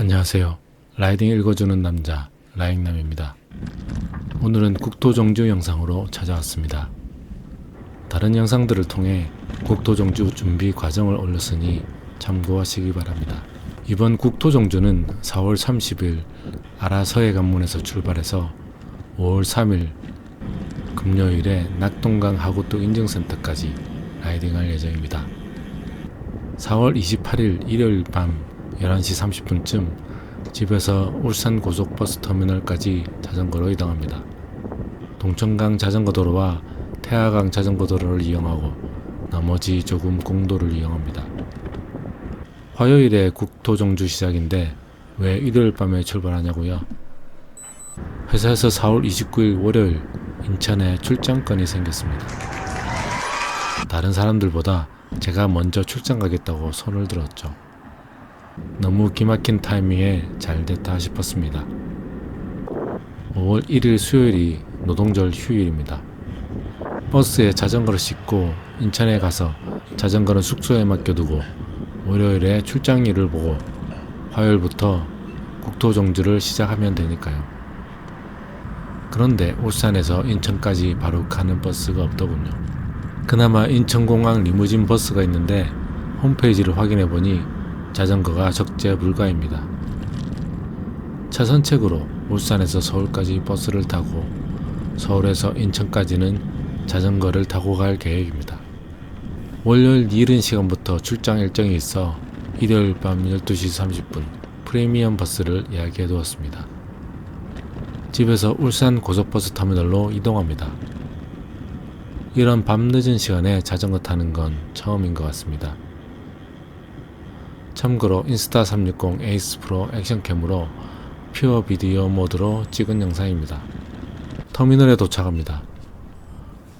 안녕하세요. 라이딩 읽어주는 남자 라잉남입니다. 오늘은 국토정주 영상으로 찾아왔습니다. 다른 영상들을 통해 국토정주 준비 과정을 올렸으니 참고하시기 바랍니다. 이번 국토정주는 4월 30일 아라서해 관문에서 출발해서 5월 3일 금요일에 낙동강 하구뚝 인증센터까지 라이딩할 예정입니다. 4월 28일 일요일 밤 11시 30분쯤 집에서 울산 고속버스 터미널까지 자전거로 이동합니다. 동천강 자전거도로와 태화강 자전거도로를 이용하고 나머지 조금 공도를 이용합니다. 화요일에 국토정주 시작인데 왜 일요일 밤에 출발하냐고요? 회사에서 4월 29일 월요일 인천에 출장건이 생겼습니다. 다른 사람들보다 제가 먼저 출장 가겠다고 손을 들었죠. 너무 기막힌 타이밍에 잘 됐다 싶었습니다. 5월 1일 수요일이 노동절 휴일입니다. 버스에 자전거를 싣고 인천에 가서 자전거는 숙소에 맡겨두고 월요일에 출장일을 보고 화요일부터 국토정주를 시작하면 되니까요. 그런데 울산에서 인천까지 바로 가는 버스가 없더군요. 그나마 인천공항 리무진 버스가 있는데 홈페이지를 확인해보니 자전거가 적재 불가입니다. 차선책으로 울산에서 서울까지 버스를 타고 서울에서 인천까지는 자전거를 타고 갈 계획입니다. 월요일 이른 시간부터 출장 일정이 있어 일요일 밤 12시 30분 프리미엄 버스를 예약해 두었습니다. 집에서 울산 고속버스 터미널로 이동합니다. 이런 밤늦은 시간에 자전거 타는 건 처음인 것 같습니다. 참고로 인스타360 에이스 프로 액션캠으로 퓨어 비디오 모드로 찍은 영상입니다. 터미널에 도착합니다.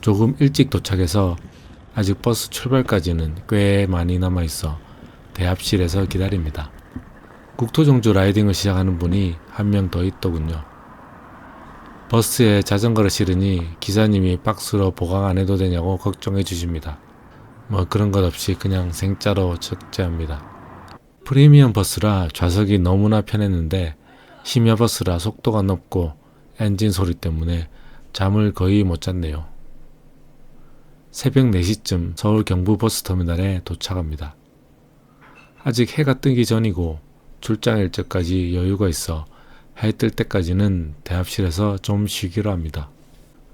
조금 일찍 도착해서 아직 버스 출발까지는 꽤 많이 남아있어 대합실에서 기다립니다. 국토정주 라이딩을 시작하는 분이 한 명 더 있더군요. 버스에 자전거를 실으니 기사님이 박스로 보강 안 해도 되냐고 걱정해 주십니다. 뭐 그런 것 없이 그냥 생짜로 적재합니다. 프리미엄 버스라 좌석이 너무나 편했는데 심야 버스라 속도가 높고 엔진 소리 때문에 잠을 거의 못 잤네요. 새벽 4시쯤 서울 경부 버스터미널에 도착합니다. 아직 해가 뜨기 전이고 출장 일정까지 여유가 있어 해 뜰 때까지는 대합실에서 좀 쉬기로 합니다.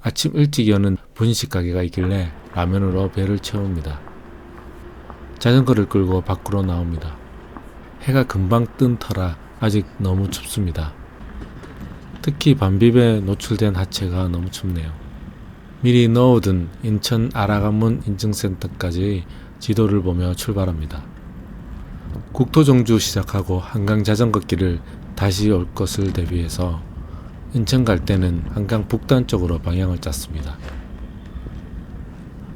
아침 일찍 여는 분식 가게가 있길래 라면으로 배를 채웁니다. 자전거를 끌고 밖으로 나옵니다. 해가 금방 뜬 터라 아직 너무 춥습니다. 특히 밤비에 노출된 하체가 너무 춥네요. 미리 넣어둔 인천 아라관문 인증센터까지 지도를 보며 출발합니다. 국토정주 시작하고 한강 자전거길을 다시 올 것을 대비해서 인천 갈 때는 한강 북단 쪽으로 방향을 짰습니다.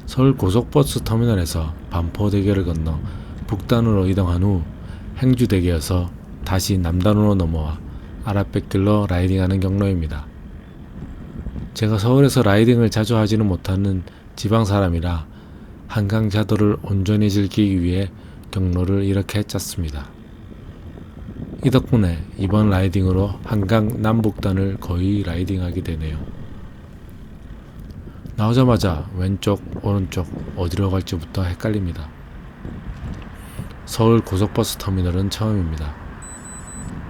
서울 고속버스 터미널에서 반포대교를 건너 북단으로 이동한 후 행주대교에서 다시 남단으로 넘어와 아라뱃길로 라이딩하는 경로입니다. 제가 서울에서 라이딩을 자주 하지는 못하는 지방사람이라 한강자도를 온전히 즐기기 위해 경로를 이렇게 짰습니다. 이 덕분에 이번 라이딩으로 한강 남북단을 거의 라이딩하게 되네요. 나오자마자 왼쪽 오른쪽 어디로 갈지부터 헷갈립니다. 서울 고속버스 터미널은 처음입니다.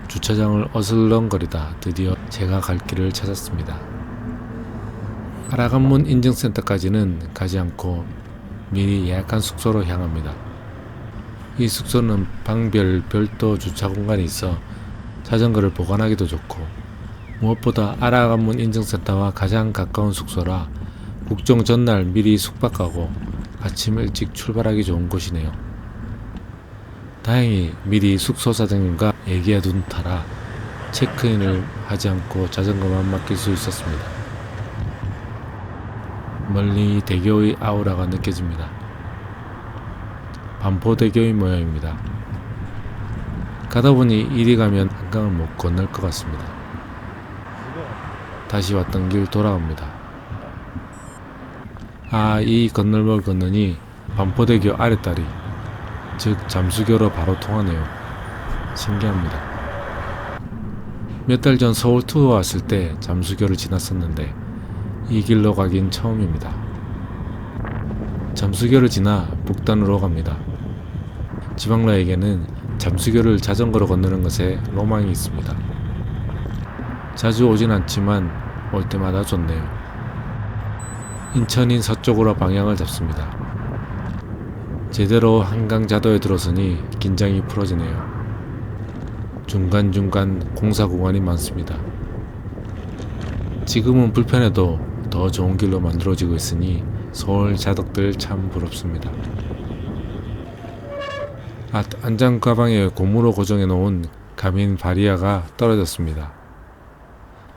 주차장을 어슬렁거리다 드디어 제가 갈 길을 찾았습니다. 아라관문 인증센터까지는 가지 않고 미리 예약한 숙소로 향합니다. 이 숙소는 방별 별도 주차 공간이 있어 자전거를 보관하기도 좋고 무엇보다 아라관문 인증센터와 가장 가까운 숙소라 국정 전날 미리 숙박하고 아침 일찍 출발하기 좋은 곳이네요. 다행히 미리 숙소 사장님과 얘기해 둔 터라 체크인을 하지 않고 자전거만 맡길 수 있었습니다. 멀리 대교의 아우라가 느껴집니다. 반포대교의 모양입니다. 가다 보니 이리 가면 한강을 못 건널 것 같습니다. 다시 왔던 길 돌아갑니다. 이 건널목을 건너니 반포대교 아랫다리 즉 잠수교로 바로 통하네요. 신기합니다. 몇 달 전 서울 투어 왔을 때 잠수교를 지났었는데 이 길로 가긴 처음입니다. 잠수교를 지나 북단으로 갑니다. 지방러에게는 잠수교를 자전거로 건너는 것에 로망이 있습니다. 자주 오진 않지만 올 때마다 좋네요. 인천인 서쪽으로 방향을 잡습니다. 제대로 한강자도에 들어서니 긴장이 풀어지네요. 중간중간 공사 구간이 많습니다. 지금은 불편해도 더 좋은 길로 만들어지고 있으니 서울 자덕들 참 부럽습니다. 안장 가방에 고무로 고정해 놓은 가민 바리아가 떨어졌습니다.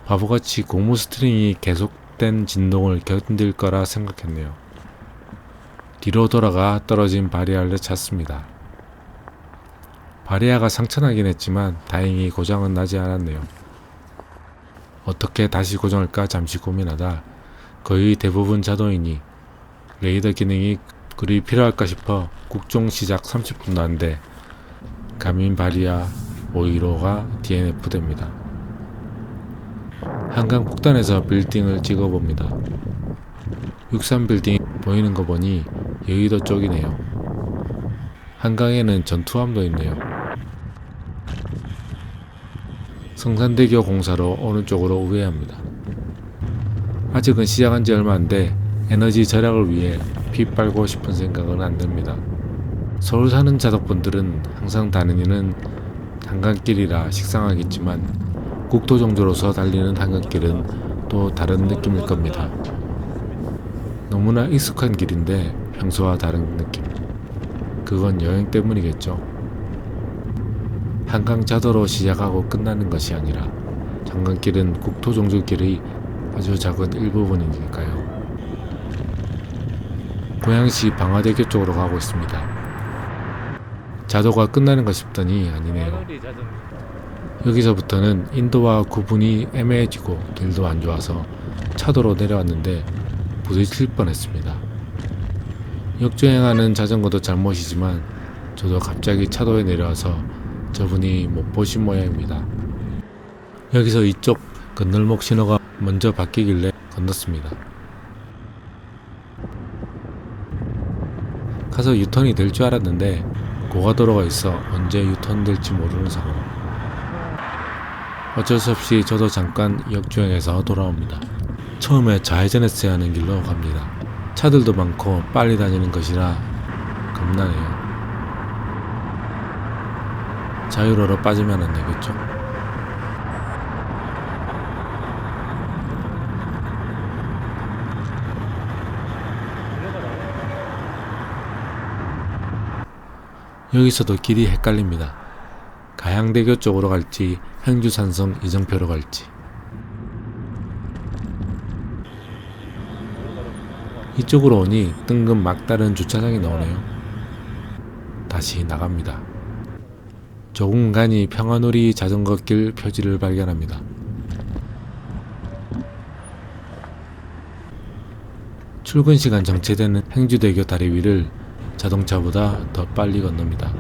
바보같이 고무 스트링이 계속된 진동을 견딜 거라 생각했네요. 뒤로 돌아가 떨어진 바리아를 찾습니다. 바리아가 상처나긴 했지만 다행히 고장은 나지 않았네요. 어떻게 다시 고정할까 잠시 고민하다 거의 대부분 자동이니 레이더 기능이 그리 필요할까 싶어 국종 시작 30분 나는데 가민 바리아 515가 DNF됩니다. 한강 북단에서 빌딩을 찍어봅니다. 63빌딩 보이는 거 보니 여의도 쪽이네요. 한강에는 전투함도 있네요. 성산대교 공사로 오른쪽으로 우회합니다. 아직은 시작한 지 얼마 안 돼 에너지 절약을 위해 피 빨고 싶은 생각은 안 듭니다. 서울 사는 자덕분들은 항상 다니는 한강길이라 식상하겠지만 국토 정조로서 달리는 한강길은 또 다른 느낌일 겁니다. 너무나 익숙한 길인데 평소와 다른 느낌. 그건 여행 때문이겠죠. 한강자도로 시작하고 끝나는 것이 아니라 한강길은 국토 정조길의 아주 작은 일부분이니까요. 고양시 방화대교 쪽으로 가고 있습니다. 자도가 끝나는 것 싶더니 아니네요. 여기서부터는 인도와 구분이 애매해지고 길도 안 좋아서 차도로 내려왔는데 부딪힐 뻔했습니다. 역주행하는 자전거도 잘못이지만 저도 갑자기 차도에 내려와서 저분이 못 보신 모양입니다. 여기서 이쪽 건널목 신호가 먼저 바뀌길래 건넜습니다. 가서 유턴이 될 줄 알았는데 고가도로가 있어 언제 유턴될지 모르는 상황. 어쩔 수 없이 저도 잠깐 역주행해서 돌아옵니다. 처음에 좌회전했어야 하는 길로 갑니다. 차들도 많고 빨리 다니는 것이라 겁나네요. 자유로로 빠지면 안 되겠죠? 여기서도 길이 헷갈립니다. 가양대교 쪽으로 갈지 행주산성 이정표로 갈지. 이쪽으로 오니 뜬금 막다른 주차장이 나오네요. 다시 나갑니다. 조금 가니 평화놀이 자전거길 표지를 발견합니다. 출근 시간 정체되는 행주대교 다리 위를 자동차보다 더 빨리 건넙니다.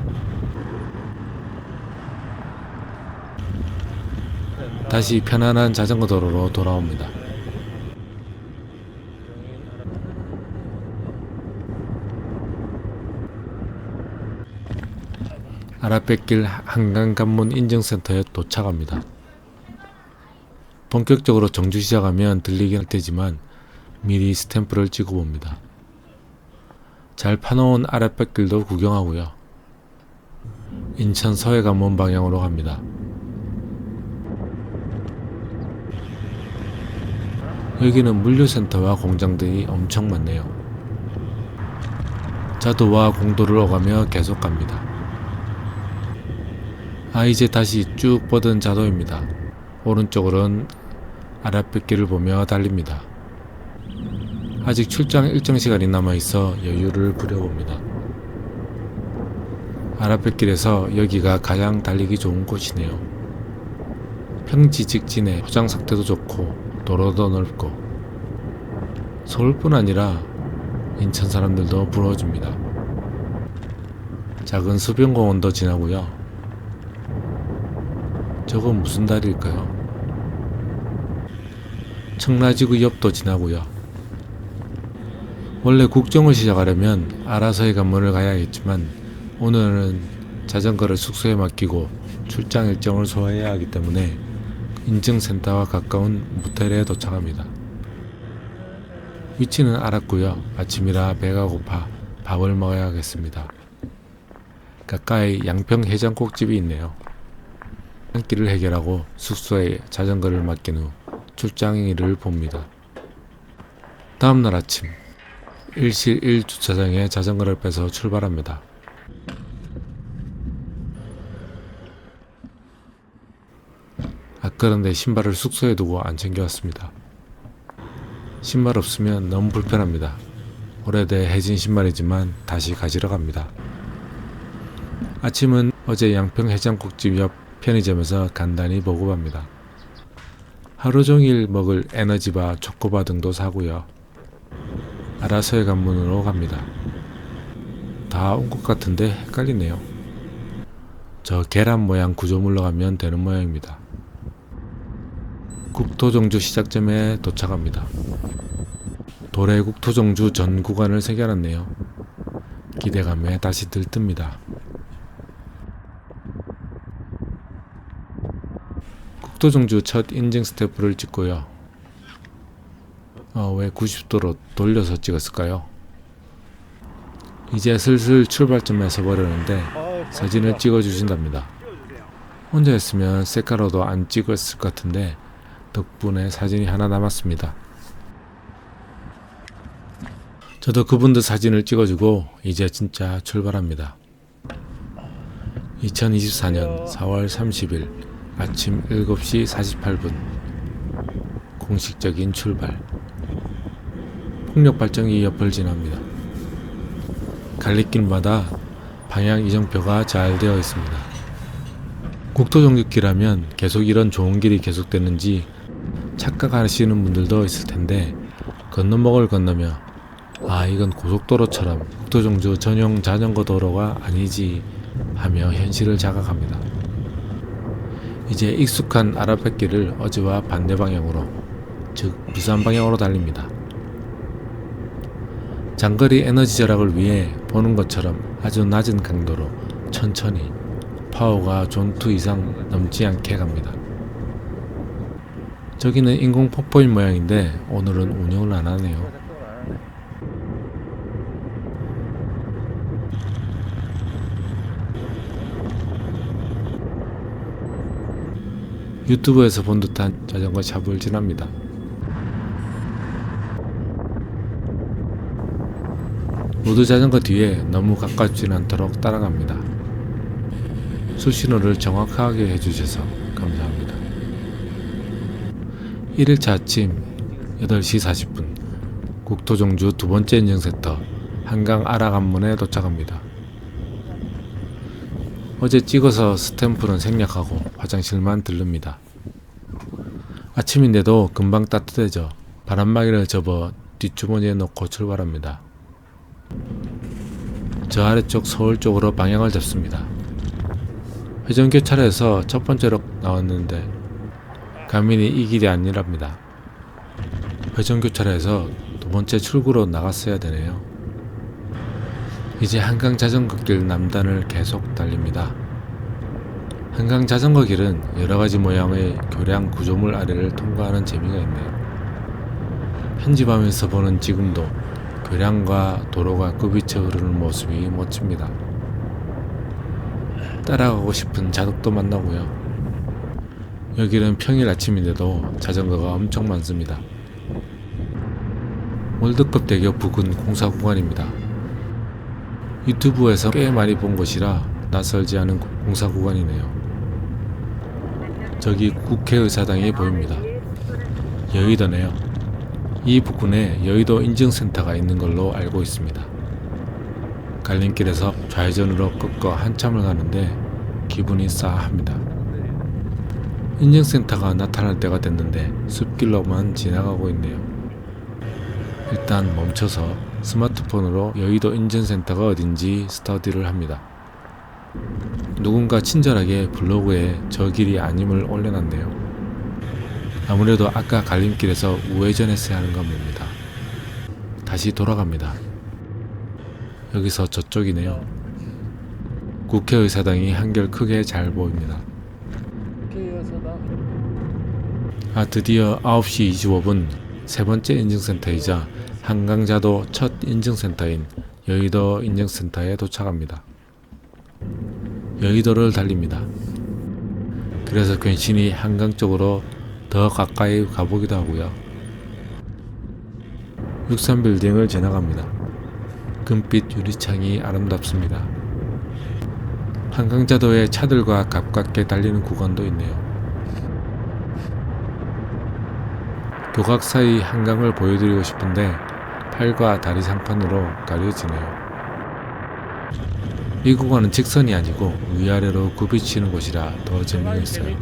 다시 편안한 자전거 도로로 돌아옵니다. 아라뱃길 한강관문 인증센터에 도착합니다. 본격적으로 정주 시작하면 들리긴 할 테지만 미리 스탬프를 찍어봅니다. 잘 파놓은 아랫뱃길도 구경하고요. 인천 서해관문 방향으로 갑니다. 여기는 물류센터와 공장들이 엄청 많네요. 자도와 공도를 오가며 계속 갑니다. 이제 다시 쭉 뻗은 자도입니다. 오른쪽으로는 아랫뱃길을 보며 달립니다. 아직 출장 일정 시간이 남아있어 여유를 부려봅니다. 아랫뱃길에서 여기가 가장 달리기 좋은 곳이네요. 평지 직진에 포장 상태도 좋고 도로도 넓고 서울뿐 아니라 인천 사람들도 부러워집니다. 작은 수변공원도 지나고요. 저건 무슨 다리일까요? 청라지구 옆도 지나고요. 원래 국정을 시작하려면 아라서해 관문을 가야겠지만 오늘은 자전거를 숙소에 맡기고 출장 일정을 소화해야 하기 때문에 인증센터와 가까운 모텔에 도착합니다. 위치는 알았고요. 아침이라 배가 고파 밥을 먹어야겠습니다. 가까이 양평 해장국집이 있네요. 한 끼를 해결하고 숙소에 자전거를 맡긴 후 출장일을 봅니다. 다음날 아침 일실 1주차장에 자전거를 빼서 출발합니다. 그런데 신발을 숙소에 두고 안 챙겨왔습니다. 신발 없으면 너무 불편합니다. 오래돼 해진 신발이지만 다시 가지러 갑니다. 아침은 어제 양평 해장국집 옆 편의점에서 간단히 보급합니다. 하루 종일 먹을 에너지바, 초코바 등도 사고요. 아라서해 관문으로 갑니다. 다 온 것 같은데 헷갈리네요. 저 계란 모양 구조물로 가면 되는 모양입니다. 국토정주 시작점에 도착합니다. 도래 국토정주 전 구간을 새겨놨네요. 기대감에 다시 들뜹니다. 국토정주 첫 인증 스탬프를 찍고요. 왜 90도로 돌려서 찍었을까요? 이제 슬슬 출발점에 서버렸는데 사진을 찍어주신답니다. 혼자였으면 셀카로도 안 찍었을 것 같은데 덕분에 사진이 하나 남았습니다. 저도 그분들 사진을 찍어주고 이제 진짜 출발합니다. 2024년 4월 30일 아침 7시 48분 공식적인 출발. 풍력발전기 옆을 지납니다. 갈림길마다 방향 이정표가 잘 되어 있습니다. 국토정주길하면 계속 이런 좋은 길이 계속되는지 착각하시는 분들도 있을 텐데 건너목을 건너며 이건 고속도로처럼 국토정주 전용 자전거 도로가 아니지 하며 현실을 자각합니다. 이제 익숙한 아라뱃길을 어제와 반대 방향으로, 즉 부산 방향으로 달립니다. 장거리 에너지 절약을 위해 보는 것처럼 아주 낮은 강도로 천천히 파워가 존2 이상 넘지 않게 갑니다. 저기는 인공 폭포인 모양인데 오늘은 운영을 안 하네요. 유튜브에서 본 듯한 자전거 샵을 지납니다. 모두 자전거 뒤에 너무 가깝진 않도록 따라갑니다. 수신호를 정확하게 해주셔서 감사합니다. 1일차 아침 8시 40분 국토정주 두 번째 인증센터 한강 아라관문에 도착합니다. 어제 찍어서 스탬프는 생략하고 화장실만 들릅니다. 아침인데도 금방 따뜻해져 바람막이를 접어 뒷주머니에 넣고 출발합니다. 저 아래쪽 서울 쪽으로 방향을 잡습니다. 회전교차로에서 첫 번째로 나왔는데 가민이 이 길이 아니랍니다. 회전교차로에서 두 번째 출구로 나갔어야 되네요. 이제 한강 자전거길 남단을 계속 달립니다. 한강 자전거길은 여러가지 모양의 교량 구조물 아래를 통과하는 재미가 있네요. 편집하면서 보는 지금도 교량과 도로가 굽이쳐 흐르는 모습이 멋집니다. 따라가고 싶은 자덕도 만나고요. 여기는 평일 아침인데도 자전거가 엄청 많습니다. 월드컵 대교 부근 공사 구간입니다. 유튜브에서 꽤 많이 본 곳이라 낯설지 않은 공사 구간이네요. 저기 국회의사당이 보입니다. 여의도네요. 이 부근에 여의도 인증센터가 있는 걸로 알고 있습니다. 갈림길에서 좌회전으로 꺾어 한참을 가는데 기분이 싸합니다. 인증센터가 나타날 때가 됐는데 숲길로만 지나가고 있네요. 일단 멈춰서 스마트폰으로 여의도 인증센터가 어딘지 스터디를 합니다. 누군가 친절하게 블로그에 저 길이 아님을 올려놨네요. 아무래도 아까 갈림길에서 우회전했어야 하는 건 봅니다. 다시 돌아갑니다. 여기서 저쪽이네요. 국회의사당이 한결 크게 잘 보입니다. 드디어 9시 25분 세 번째 인증센터이자 한강자도 첫 인증센터인 여의도 인증센터에 도착합니다. 여의도를 달립니다. 그래서 괜시리 한강 쪽으로 더 가까이 가보기도 하고요. 63빌딩을 지나갑니다. 금빛 유리창이 아름답습니다. 한강자도에 차들과 가깝게 달리는 구간도 있네요. 교각 사이 한강을 보여드리고 싶은데 팔과 다리 상판으로 가려지네요. 이 구간은 직선이 아니고 위아래로 굽이치는 곳이라 더 재미있어요.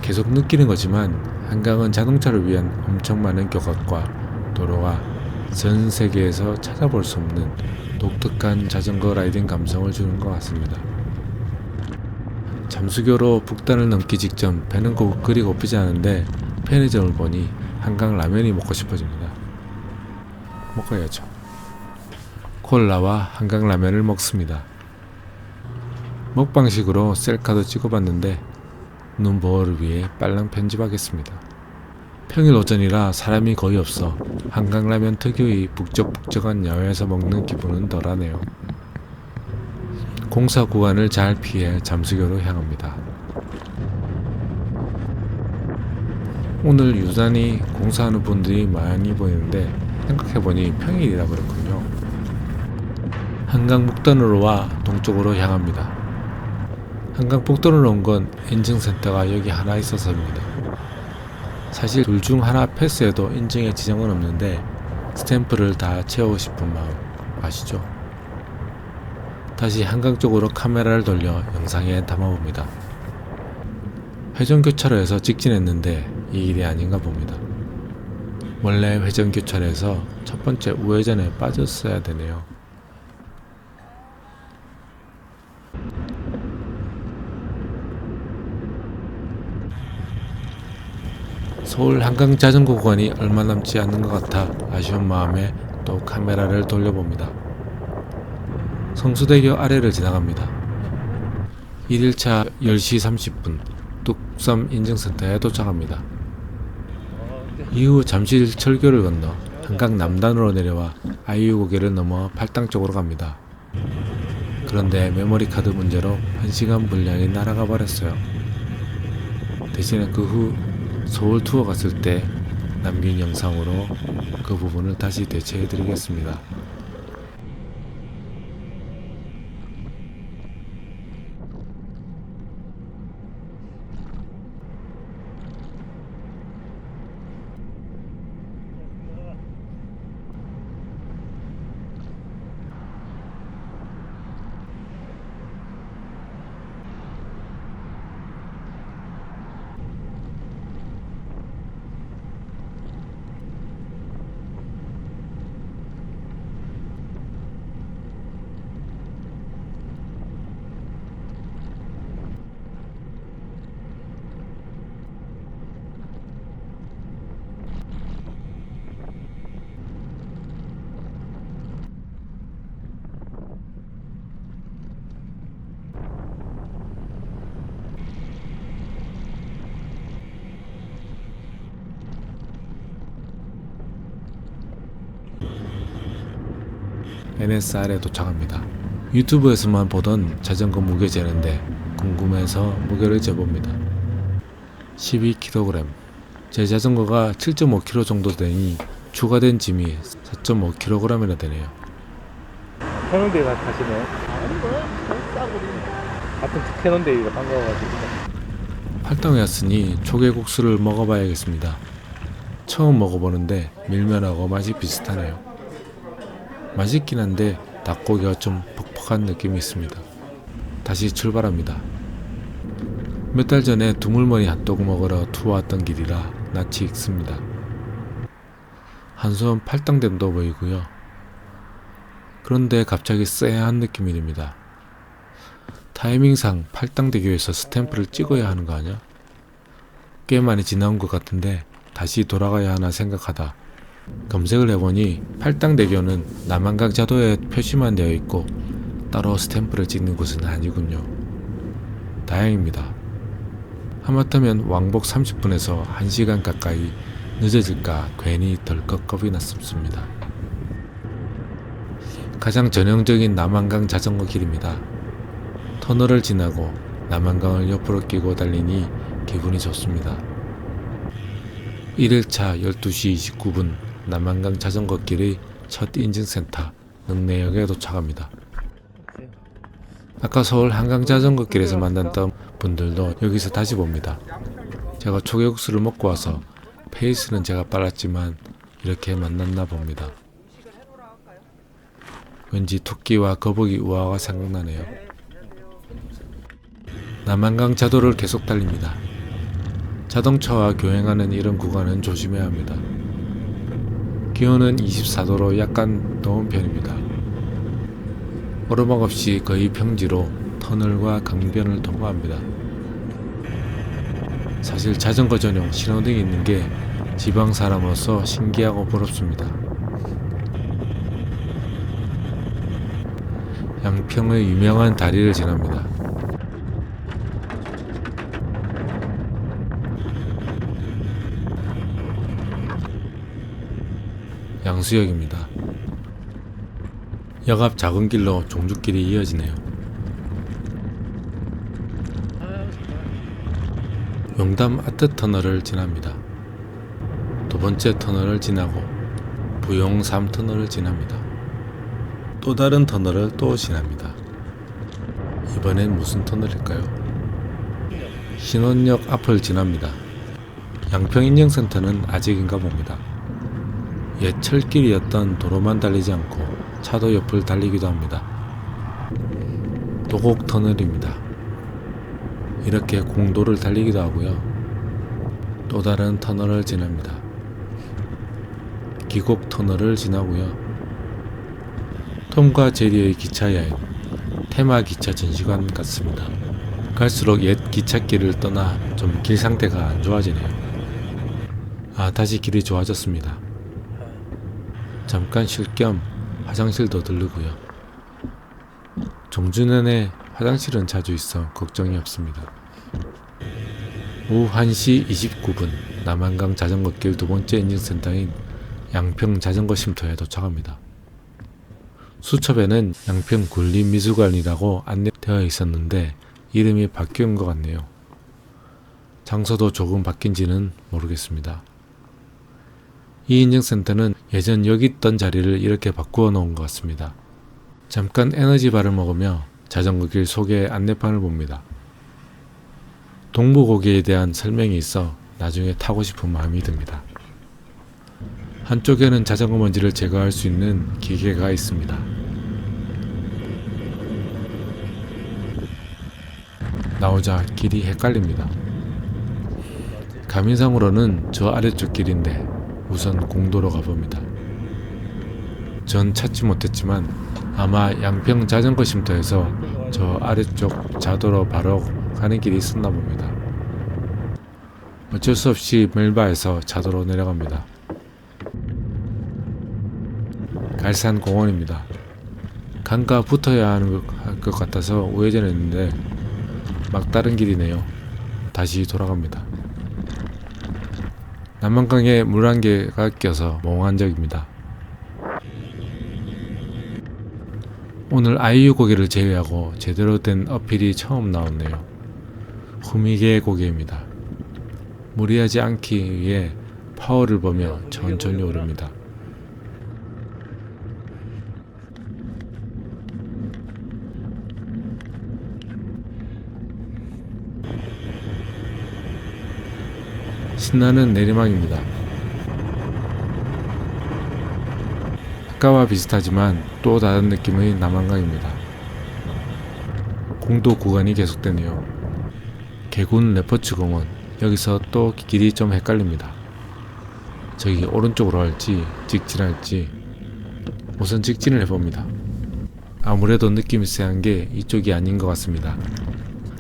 계속 느끼는 거지만 한강은 자동차를 위한 엄청 많은 교각과 도로가 전 세계에서 찾아볼 수 없는 독특한 자전거 라이딩 감성을 주는 것 같습니다. 잠수교로 북단을 넘기 직전 배는 그리 고프지 않은데 편의점을 보니 한강 라면이 먹고 싶어집니다. 먹어야죠. 콜라와 한강 라면을 먹습니다. 먹방식으로 셀카도 찍어봤는데 눈보호를 위해 빨랑 편집하겠습니다. 평일 오전이라 사람이 거의 없어 한강라면 특유의 북적북적한 야외에서 먹는 기분은 덜하네요. 공사 구간을 잘 피해 잠수교로 향합니다. 오늘 유난히 공사하는 분들이 많이 보이는데 생각해보니 평일이라 그렇군요. 한강 북단으로와 동쪽으로 향합니다. 한강 북단으로 온 건 인증센터가 여기 하나 있어서입니다. 사실 둘 중 하나 패스해도 인증에 지장은 없는데 스탬프를 다 채우고 싶은 마음 아시죠? 다시 한강 쪽으로 카메라를 돌려 영상에 담아봅니다. 회전교차로에서 직진했는데 이 일이 아닌가 봅니다. 원래 회전교차로에서 첫 번째 우회전에 빠졌어야 되네요. 서울 한강 자전거 구간이 얼마 남지 않는 것 같아 아쉬운 마음에 또 카메라를 돌려봅니다. 성수대교 아래를 지나갑니다. 1일차 10시 30분 뚝섬 인증센터에 도착합니다. 이후 잠실 철교를 건너 한강 남단으로 내려와 아이유고개를 넘어 팔당 쪽으로 갑니다. 그런데 메모리카드 문제로 1시간 분량이 날아가 버렸어요. 대신에 그 후 서울 투어 갔을 때 남긴 영상으로 그 부분을 다시 대체해 드리겠습니다. NSR에 도착합니다. 유튜브에서만 보던 자전거 무게 재는데 궁금해서 무게를 재봅니다. 12kg. 제 자전거가 7.5kg 정도 되니 추가된 짐이 4.5kg이나 되네요. 캐논데이 가시네요. 아닌가요? 싸구리. 같은 캐논데이가 반가워가지고. 팔당에 왔으니 조개국수를 먹어봐야겠습니다. 처음 먹어보는데 밀면하고 맛이 비슷하네요. 맛있긴 한데 닭고기가 좀 퍽퍽한 느낌이 있습니다. 다시 출발합니다. 몇 달 전에 두물머리 핫도그 먹으러 투어 왔던 길이라 낯이 익습니다. 한수원 팔당댐도 보이고요. 그런데 갑자기 쎄한 느낌이 듭니다. 타이밍상 팔당대교에서 스탬프를 찍어야 하는 거 아냐? 꽤 많이 지나온 것 같은데 다시 돌아가야 하나 생각하다 검색을 해보니 팔당대교는 남한강 자도에 표시만 되어 있고 따로 스탬프를 찍는 곳은 아니군요. 다행입니다. 하마터면 왕복 30분에서 1시간 가까이 늦어질까 괜히 덜컥 겁이 났습니다. 가장 전형적인 남한강 자전거 길입니다. 터널을 지나고 남한강을 옆으로 끼고 달리니 기분이 좋습니다. 1일차 12시 29분 남한강 자전거 길의 첫 인증센터 능내역에 도착합니다. 아까 서울 한강 자전거 길에서 만났던 분들도 여기서 다시 봅니다. 제가 초계국수를 먹고 와서 페이스는 제가 빨랐지만 이렇게 만났나 봅니다. 왠지 토끼와 거북이 우화가 생각나네요. 남한강 자도를 계속 달립니다. 자동차와 교행하는 이런 구간은 조심해야 합니다. 기온은 24도로 약간 더운 편입니다. 오르막 없이 거의 평지로 터널과 강변을 통과합니다. 사실 자전거 전용 신호등이 있는 게 지방 사람으로서 신기하고 부럽습니다. 양평의 유명한 다리를 지납니다. 양수역입니다. 역 앞 작은 길로 종주길이 이어지네요. 용담 아트터널을 지납니다. 두 번째 터널을 지나고 부용 3터널을 지납니다. 또 다른 터널을 또 지납니다. 이번엔 무슨 터널일까요? 신원역 앞을 지납니다. 양평인증센터는 아직인가 봅니다. 옛 철길이었던 도로만 달리지 않고 차도 옆을 달리기도 합니다. 도곡터널입니다. 이렇게 공도를 달리기도 하고요. 또 다른 터널을 지납니다. 기곡터널을 지나고요. 톰과 제리의 기차여행, 테마 기차 전시관 같습니다. 갈수록 옛 기찻길을 떠나 좀 길 상태가 안 좋아지네요. 다시 길이 좋아졌습니다. 잠깐 쉴 겸 화장실도 들르고요. 종주면에 화장실은 자주 있어 걱정이 없습니다. 오후 1시 29분 남한강 자전거길 두 번째 인증센터인 양평 자전거 쉼터에 도착합니다. 수첩에는 양평 군림미술관이라고 안내되어 있었는데 이름이 바뀐 것 같네요. 장소도 조금 바뀐지는 모르겠습니다. 이 인증센터는 예전 여기 있던 자리를 이렇게 바꾸어 놓은 것 같습니다. 잠깐 에너지바를 먹으며 자전거길 소개 안내판을 봅니다. 동부고개에 대한 설명이 있어 나중에 타고 싶은 마음이 듭니다. 한쪽에는 자전거 먼지를 제거할 수 있는 기계가 있습니다. 나오자 길이 헷갈립니다. 감인상으로는 저 아래쪽 길인데 우선 공도로 가봅니다. 전 찾지 못했지만 아마 양평 자전거 쉼터에서 저 아래쪽 자도로 바로 가는 길이 있었나 봅니다. 어쩔 수 없이 멜바에서 자도로 내려갑니다. 갈산공원입니다. 강가 붙어야 하는 것 같아서 우회전했는데 막다른 길이네요. 다시 돌아갑니다. 남한강에 물 한 개가 껴서 몽환적입니다. 오늘 아이유 고개를 제외하고 제대로 된 어필이 처음 나왔네요. 후미개 고개입니다. 무리하지 않기 위해 파워를 보며 천천히 오릅니다. 신나는 내리막입니다. 아까와 비슷하지만 또 다른 느낌의 남한강입니다. 공도 구간이 계속되네요. 개군 레퍼츠 공원, 여기서 또 길이 좀 헷갈립니다. 저기 오른쪽으로 할지 직진할지 우선 직진을 해봅니다. 아무래도 느낌이 쎄한 게 이쪽이 아닌 것 같습니다.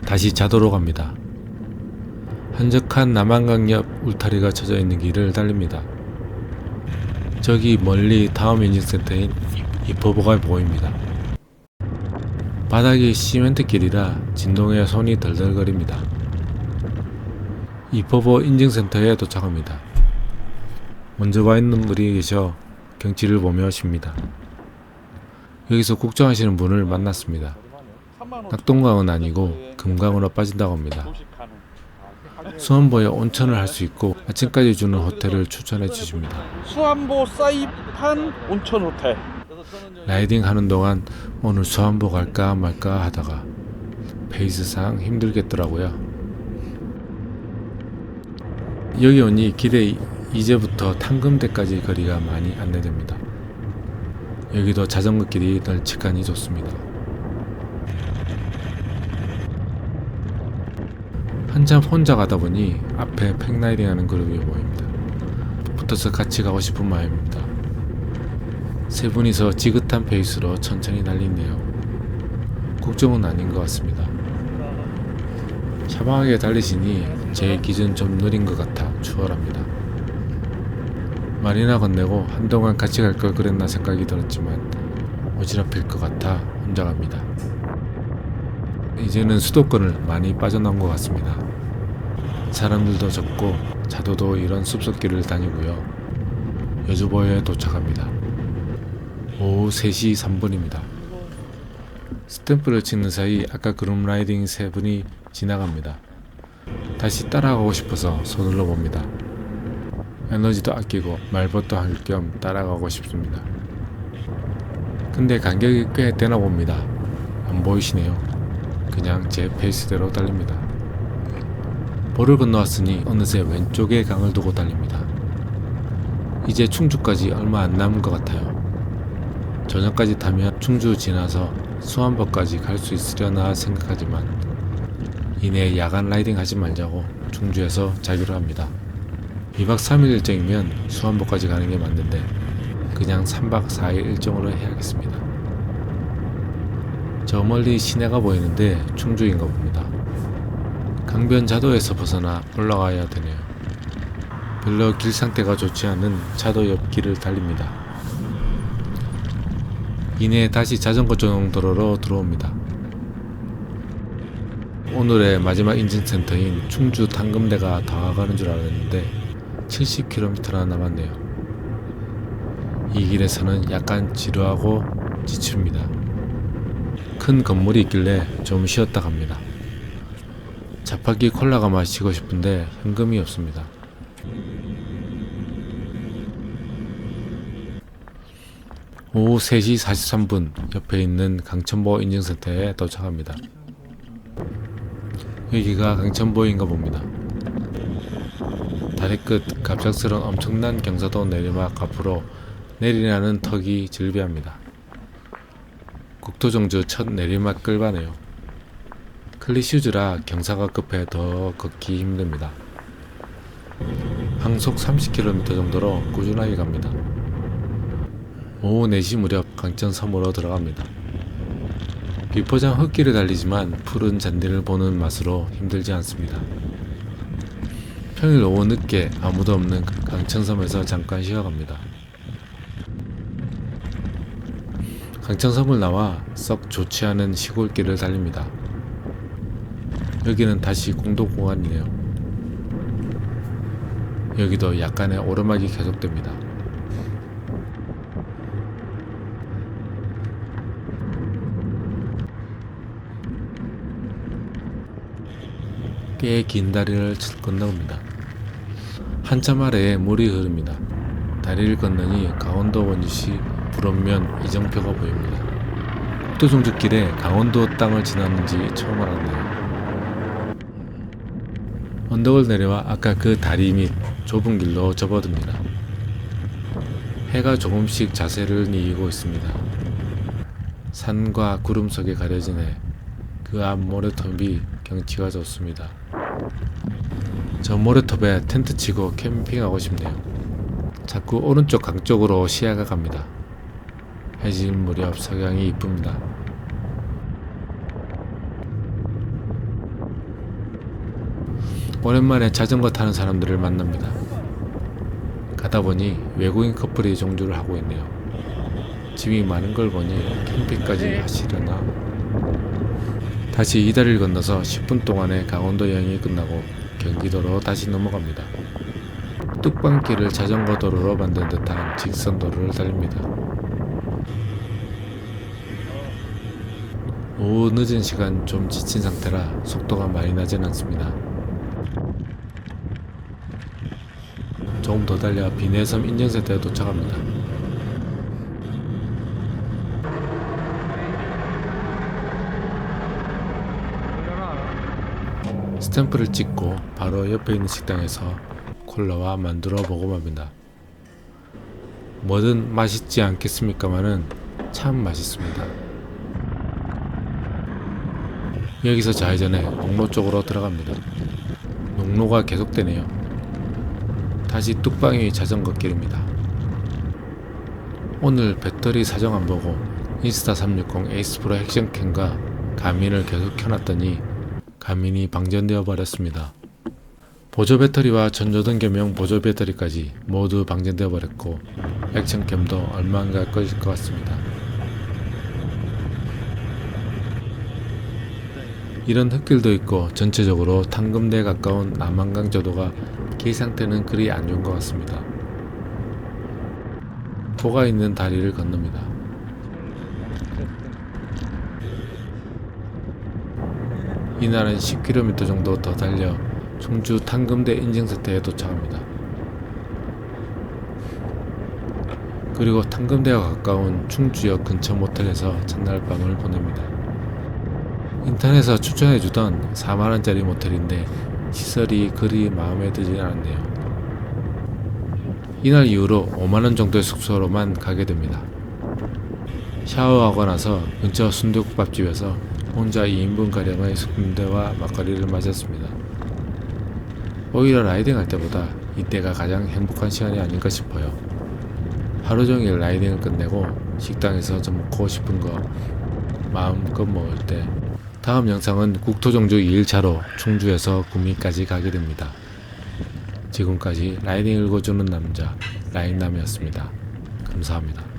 다시 자도로 갑니다. 한적한 남한강 옆 울타리가 쳐져 있는 길을 달립니다. 저기 멀리 다음 인증센터인 이포보가 보입니다. 바닥이 시멘트 길이라 진동에 손이 덜덜거립니다. 이포보 인증센터에 도착합니다. 먼저 와 있는 분이 계셔 경치를 보며 쉽니다. 여기서 국정하시는 분을 만났습니다. 낙동강은 아니고 금강으로 빠진다고 합니다. 수안보에 온천을 할 수 있고 아침까지 주는 호텔을 추천해 주십니다. 수안보 사이판 온천 호텔. 라이딩 하는 동안 오늘 수안보 갈까 말까 하다가 페이스상 힘들겠더라고요. 여기 오니 길에 이제부터 탕금대까지 거리가 많이 안내됩니다. 여기도 자전거 길이 널찍하니 좋습니다. 한참 혼자 가다 보니 앞에 팩라이딩 하는 그룹이 보입니다. 붙어서 같이 가고 싶은 마음입니다. 세 분이서 지긋한 페이스로 천천히 달리네요. 국정은 아닌 것 같습니다. 샤방하게 달리시니 제 기준 좀 느린 것 같아 추월합니다. 말이나 건네고 한동안 같이 갈 걸 그랬나 생각이 들었지만 어지럽힐 것 같아 혼자 갑니다. 이제는 수도권을 많이 빠져나온 것 같습니다. 사람들도 적고 차도도 이런 숲속길을 다니고요. 여주보에 도착합니다. 오후 3시 3분입니다. 스탬프를 찍는 사이 아까 그룹 라이딩 세 분이 지나갑니다. 다시 따라가고 싶어서 손을로 봅니다. 에너지도 아끼고 말벗도 할 겸 따라가고 싶습니다. 근데 간격이 꽤 되나 봅니다. 안 보이시네요. 그냥 제 페이스대로 달립니다. 보를 건너왔으니 어느새 왼쪽에 강을 두고 달립니다. 이제 충주까지 얼마 안 남은 것 같아요. 저녁까지 타면 충주 지나서 수안보까지 갈 수 있으려나 생각하지만 이내 야간 라이딩 하지 말자고 충주에서 자기로 합니다. 2박 3일 일정이면 수안보까지 가는 게 맞는데 그냥 3박 4일 일정으로 해야겠습니다. 저 멀리 시내가 보이는데 충주인가 봅니다. 강변 자도에서 벗어나 올라가야 되네요. 별로 길 상태가 좋지 않은 차도 옆 길을 달립니다. 이내 다시 자전거 전용 도로로 들어옵니다. 오늘의 마지막 인증센터인 충주 탕금대가 다가가는 줄 알았는데 70km나 남았네요. 이 길에서는 약간 지루하고 지칩니다. 큰 건물이 있길래 좀 쉬었다 갑니다. 자파기 콜라가 마시고 싶은데 현금이 없습니다. 오후 3시 43분 옆에 있는 강천보 인증센터에 도착합니다. 여기가 강천보인가 봅니다. 다리 끝 갑작스런 엄청난 경사도 내리막 앞으로 내리라는 턱이 즐비합니다. 국토정주 첫 내리막 끌바네요. 클리슈즈라 경사가 급해 더 걷기 힘듭니다. 항속 30km 정도로 꾸준하게 갑니다. 오후 4시 무렵 강천 섬으로 들어갑니다. 비포장 흙길을 달리지만 푸른 잔디를 보는 맛으로 힘들지 않습니다. 평일 오후 늦게 아무도 없는 강천섬에서 잠깐 쉬어갑니다. 강천섬을 나와 썩 좋지 않은 시골길을 달립니다. 여기는 다시 공동공원이네요. 여기도 약간의 오르막이 계속됩니다. 꽤 긴 다리를 건너옵니다. 한참 아래에 물이 흐릅니다. 다리를 건너니 강원도 원주시 불원면 이정표가 보입니다. 국토종주길에 강원도 땅을 지났는지 처음 알았네요. 언덕을 내려와 아까 그 다리 밑 좁은 길로 접어듭니다. 해가 조금씩 자세를 이기고 있습니다. 산과 구름 속에 가려진 해, 그 앞 모래톱이 경치가 좋습니다. 저 모래톱에 텐트 치고 캠핑하고 싶네요. 자꾸 오른쪽 강 쪽으로 시야가 갑니다. 해질 무렵 석양이 이쁩니다. 오랜만에 자전거 타는 사람들을 만납니다. 가다 보니 외국인 커플이 종주를 하고 있네요. 짐이 많은 걸 보니 캠핑까지 하시려나? 다시 이다리를 건너서 10분 동안의 강원도 여행이 끝나고 경기도로 다시 넘어갑니다. 뚝방길을 자전거 도로로 만든 듯한 직선도로를 달립니다. 오후 늦은 시간 좀 지친 상태라 속도가 많이 나진 않습니다. 조금 더 달려 비내섬 인증센터에 도착합니다. 스탬프를 찍고 바로 옆에 있는 식당에서 콜라와 만두로 먹어봅니다. 뭐든 맛있지 않겠습니까마는 참 맛있습니다. 여기서 좌회전해 농로 쪽으로 들어갑니다. 농로가 계속되네요. 다시 뚝방이 자전거 길입니다. 오늘 배터리 사정 안 보고 인스타360 에이스 프로 액션캠과 가민을 계속 켜놨더니 가민이 방전되어 버렸습니다. 보조 배터리와 전조등계명 보조 배터리까지 모두 방전되어 버렸고 액션캠도 얼마 안 갈 것일 것 같습니다. 이런 흙길도 있고 전체적으로 탕금대에 가까운 남한강저도가 길 상태는 그리 안 좋은 것 같습니다. 포가 있는 다리를 건넙니다. 이날은 10km 정도 더 달려 충주 탕금대 인증센터에 도착합니다. 그리고 탕금대와 가까운 충주역 근처 모텔에서 첫날 밤을 보냅니다. 인터넷에서 추천해주던 4만원짜리 모텔인데 시설이 그리 마음에 들지 않았네요. 이날 이후로 5만원 정도의 숙소로만 가게 됩니다. 샤워하고 나서 근처 순두국밥집에서 혼자 2인분가량의 순대와 막걸리를 마셨습니다. 오히려 라이딩 할 때보다 이때가 가장 행복한 시간이 아닌가 싶어요. 하루 종일 라이딩을 끝내고 식당에서 좀 먹고 싶은 거 마음껏 먹을 때 다음 영상은 국토종주 2일차로 충주에서 구미까지 가게 됩니다. 지금까지 라이딩 읽어주는 남자 라인남이었습니다. 감사합니다.